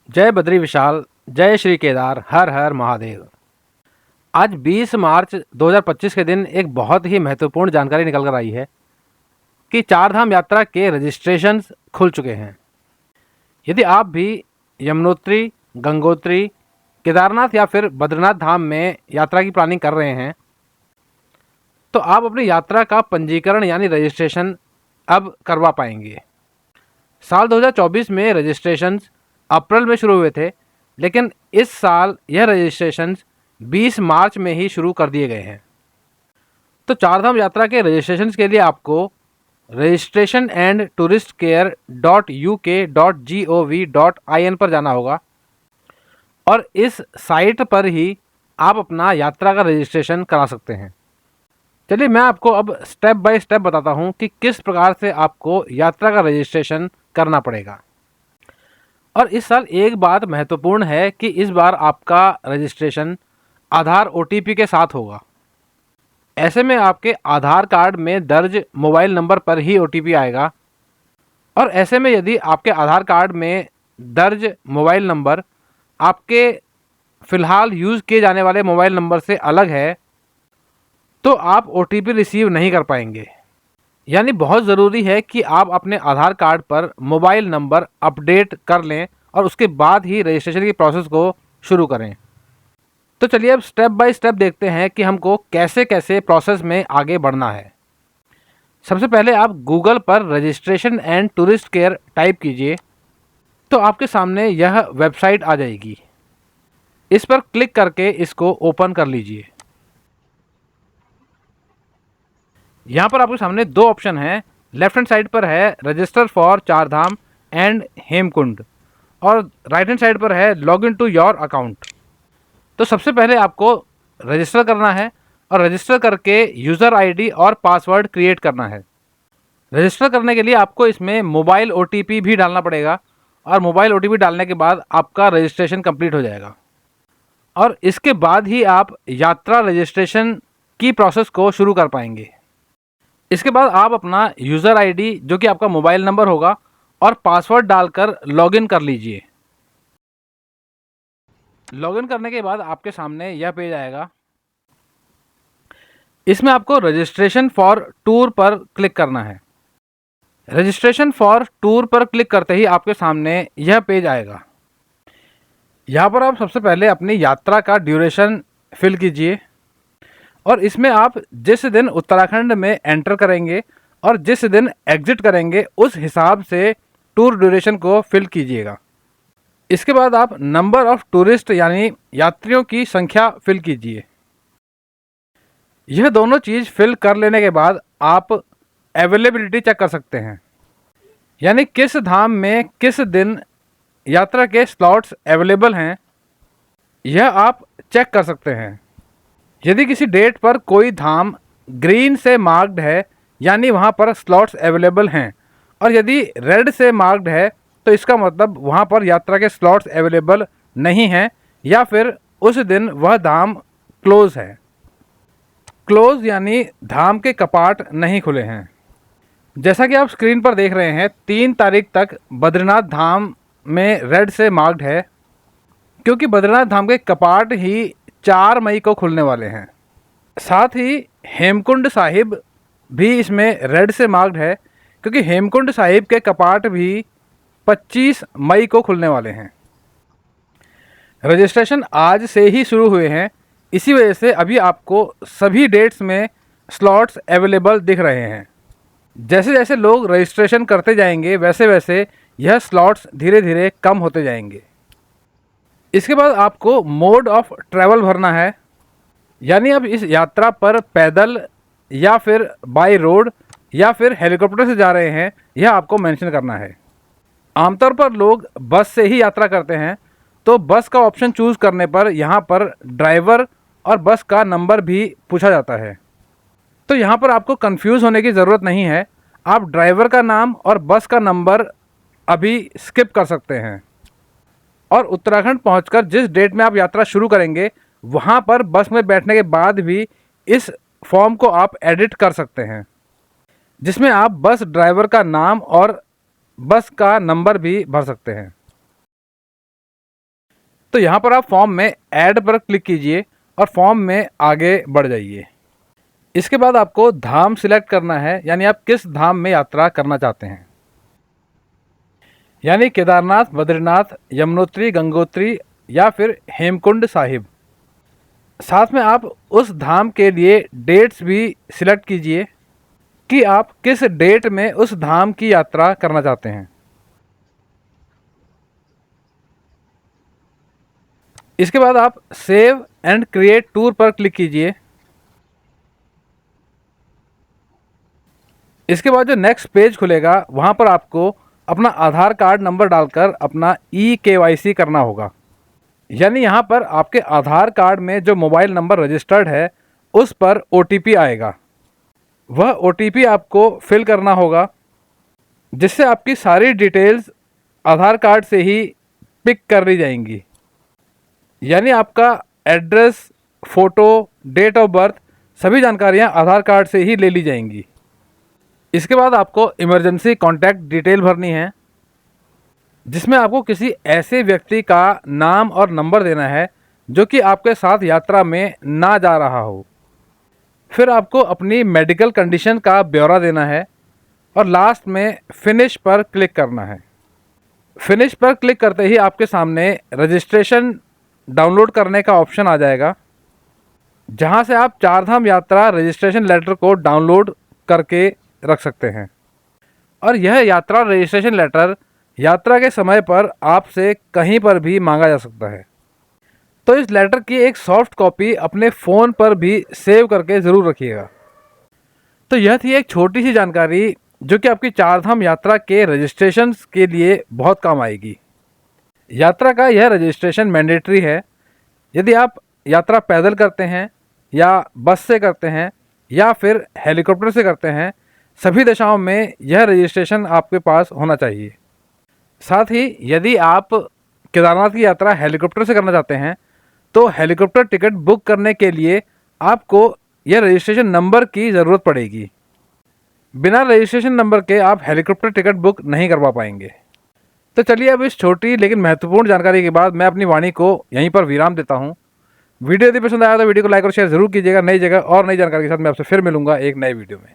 जय बद्री विशाल, जय श्री केदार, हर हर महादेव। आज 20 मार्च 2025 के दिन एक बहुत ही महत्वपूर्ण जानकारी निकल कर आई है कि चारधाम यात्रा के रजिस्ट्रेशंस खुल चुके हैं। यदि आप भी यमुनोत्री, गंगोत्री, केदारनाथ या फिर बद्रीनाथ धाम में यात्रा की प्लानिंग कर रहे हैं तो आप अपनी यात्रा का पंजीकरण यानी रजिस्ट्रेशन अब करवा पाएंगे। साल 2024 में रजिस्ट्रेशंस अप्रैल में शुरू हुए थे, लेकिन इस साल यह रजिस्ट्रेशंस 20 मार्च में ही शुरू कर दिए गए हैं। तो चारधाम यात्रा के रजिस्ट्रेशंस के लिए आपको registration&touristcare.uk.gov.in पर जाना होगा और इस साइट पर ही आप अपना यात्रा का रजिस्ट्रेशन करा सकते हैं। चलिए मैं आपको अब स्टेप बाय स्टेप बताता हूँ कि किस प्रकार से आपको यात्रा का रजिस्ट्रेशन करना पड़ेगा। और इस साल एक बात महत्वपूर्ण है कि इस बार आपका रजिस्ट्रेशन आधार OTP के साथ होगा। ऐसे में आपके आधार कार्ड में दर्ज मोबाइल नंबर पर ही OTP आएगा और ऐसे में यदि आपके आधार कार्ड में दर्ज मोबाइल नंबर आपके फ़िलहाल यूज़ किए जाने वाले मोबाइल नंबर से अलग है तो आप OTP रिसीव नहीं कर पाएंगे। यानी बहुत ज़रूरी है कि आप अपने आधार कार्ड पर मोबाइल नंबर अपडेट कर लें और उसके बाद ही रजिस्ट्रेशन की प्रोसेस को शुरू करें। तो चलिए अब स्टेप बाय स्टेप देखते हैं कि हमको कैसे कैसे प्रोसेस में आगे बढ़ना है। सबसे पहले आप गूगल पर registration and tourist care type कीजिए तो आपके सामने यह वेबसाइट आ जाएगी। इस पर क्लिक करके इसको ओपन कर लीजिए। यहाँ पर आपके सामने दो ऑप्शन हैं। लेफ्ट हैंड साइड पर है register for Chardham and Hemkund और राइट हैंड साइड पर है log in to your account. तो सबसे पहले आपको रजिस्टर करना है और रजिस्टर करके यूज़र आईडी और पासवर्ड क्रिएट करना है। रजिस्टर करने के लिए आपको इसमें मोबाइल OTP भी डालना पड़ेगा और मोबाइल OTP डालने के बाद आपका रजिस्ट्रेशन कंप्लीट हो जाएगा और इसके बाद ही आप यात्रा रजिस्ट्रेशन की प्रोसेस को शुरू कर पाएंगे। इसके बाद आप अपना यूज़र आईडी जो कि आपका मोबाइल नंबर होगा और पासवर्ड डालकर लॉगिन कर लीजिए। लॉगिन करने के बाद आपके सामने यह पेज आएगा। इसमें आपको रजिस्ट्रेशन फॉर टूर पर क्लिक करना है। रजिस्ट्रेशन फॉर टूर पर क्लिक करते ही आपके सामने यह पेज आएगा। यहाँ पर आप सबसे पहले अपनी यात्रा का ड्यूरेशन फिल कीजिए और इसमें आप जिस दिन उत्तराखंड में एंटर करेंगे और जिस दिन एग्जिट करेंगे उस हिसाब से टूर ड्यूरेशन को फिल कीजिएगा। इसके बाद आप नंबर ऑफ़ टूरिस्ट यानी यात्रियों की संख्या फिल कीजिए। यह दोनों चीज़ फिल कर लेने के बाद आप अवेलेबिलिटी चेक कर सकते हैं, यानी किस धाम में किस दिन यात्रा के स्लॉट्स अवेलेबल हैं यह आप चेक कर सकते हैं। यदि किसी डेट पर कोई धाम ग्रीन से मार्क्ड है यानी वहाँ पर स्लॉट्स अवेलेबल हैं और यदि रेड से मार्क्ड है तो इसका मतलब वहाँ पर यात्रा के स्लॉट्स अवेलेबल नहीं हैं या फिर उस दिन वह धाम क्लोज़ है। क्लोज़ यानी धाम के कपाट नहीं खुले हैं। जैसा कि आप स्क्रीन पर देख रहे हैं 3 तारीख तक बद्रीनाथ धाम में रेड से मार्क्ड है क्योंकि बद्रीनाथ धाम के कपाट ही 4 मई को खुलने वाले हैं। साथ ही हेमकुंड साहिब भी इसमें रेड से मार्क्ड है क्योंकि हेमकुंड साहिब के कपाट भी 25 मई को खुलने वाले हैं। रजिस्ट्रेशन आज से ही शुरू हुए हैं, इसी वजह से अभी आपको सभी डेट्स में स्लॉट्स अवेलेबल दिख रहे हैं। जैसे जैसे लोग रजिस्ट्रेशन करते जाएंगे वैसे वैसे यह स्लॉट्स धीरे धीरे कम होते जाएंगे। इसके बाद आपको मोड ऑफ ट्रैवल भरना है, यानी अब इस यात्रा पर पैदल या फिर बाय रोड या फिर हेलीकॉप्टर से जा रहे हैं यह आपको मेंशन करना है। आमतौर पर लोग बस से ही यात्रा करते हैं तो बस का ऑप्शन चूज़ करने पर यहाँ पर ड्राइवर और बस का नंबर भी पूछा जाता है। तो यहाँ पर आपको कंफ्यूज होने की ज़रूरत नहीं है, आप ड्राइवर का नाम और बस का नंबर अभी स्किप कर सकते हैं और उत्तराखंड पहुंचकर जिस डेट में आप यात्रा शुरू करेंगे वहाँ पर बस में बैठने के बाद भी इस फॉर्म को आप एडिट कर सकते हैं, जिसमें आप बस ड्राइवर का नाम और बस का नंबर भी भर सकते हैं। तो यहाँ पर आप फॉर्म में ऐड पर क्लिक कीजिए और फॉर्म में आगे बढ़ जाइए। इसके बाद आपको धाम सिलेक्ट करना है, यानी आप किस धाम में यात्रा करना चाहते हैं, यानी केदारनाथ, बद्रीनाथ, यमुनोत्री, गंगोत्री या फिर हेमकुंड साहिब। साथ में आप उस धाम के लिए डेट्स भी सिलेक्ट कीजिए कि आप किस डेट में उस धाम की यात्रा करना चाहते हैं। इसके बाद आप सेव एंड क्रिएट टूर पर क्लिक कीजिए। इसके बाद जो नेक्स्ट पेज खुलेगा वहाँ पर आपको अपना आधार कार्ड नंबर डालकर अपना KYC करना होगा, यानी यहाँ पर आपके आधार कार्ड में जो मोबाइल नंबर रजिस्टर्ड है उस पर OTP आएगा। वह OTP आपको फिल करना होगा, जिससे आपकी सारी डिटेल्स आधार कार्ड से ही पिक कर ली जाएंगी, यानी आपका address, photo, date of birth सभी जानकारियाँ आधार कार्ड से ही ले ली जाएंगी। इसके बाद आपको इमरजेंसी कॉन्टैक्ट डिटेल भरनी है, जिसमें आपको किसी ऐसे व्यक्ति का नाम और नंबर देना है जो कि आपके साथ यात्रा में ना जा रहा हो। फिर आपको अपनी मेडिकल कंडीशन का ब्यौरा देना है और लास्ट में फिनिश पर क्लिक करना है। फिनिश पर क्लिक करते ही आपके सामने रजिस्ट्रेशन डाउनलोड करने का ऑप्शन आ जाएगा, जहां से आप चारधाम यात्रा रजिस्ट्रेशन लेटर को डाउनलोड करके रख सकते हैं। और यह यात्रा रजिस्ट्रेशन लेटर यात्रा के समय पर आपसे कहीं पर भी मांगा जा सकता है, तो इस लेटर की एक सॉफ्ट कॉपी अपने फ़ोन पर भी सेव करके ज़रूर रखिएगा। तो यह थी एक छोटी सी जानकारी जो कि आपकी चारधाम यात्रा के रजिस्ट्रेशन के लिए बहुत काम आएगी। यात्रा का यह रजिस्ट्रेशन मैंडेटरी है। यदि आप यात्रा पैदल करते हैं या बस से करते हैं या फिर हेलीकॉप्टर से करते हैं, सभी दिशाओं में यह रजिस्ट्रेशन आपके पास होना चाहिए। साथ ही यदि आप केदारनाथ की यात्रा हेलीकॉप्टर से करना चाहते हैं तो हेलीकॉप्टर टिकट बुक करने के लिए आपको यह रजिस्ट्रेशन नंबर की ज़रूरत पड़ेगी। बिना रजिस्ट्रेशन नंबर के आप हेलीकॉप्टर टिकट बुक नहीं करवा पाएंगे। तो चलिए अब इस छोटी लेकिन महत्वपूर्ण जानकारी के बाद मैं अपनी वाणी को यहीं पर विराम देता हूँ। वीडियो यदि पसंद आया तो वीडियो को लाइक और शेयर ज़रूर कीजिएगा। नई जगह और नई जानकारी के साथ मैं आपसे फिर मिलूंगा एक नए वीडियो में।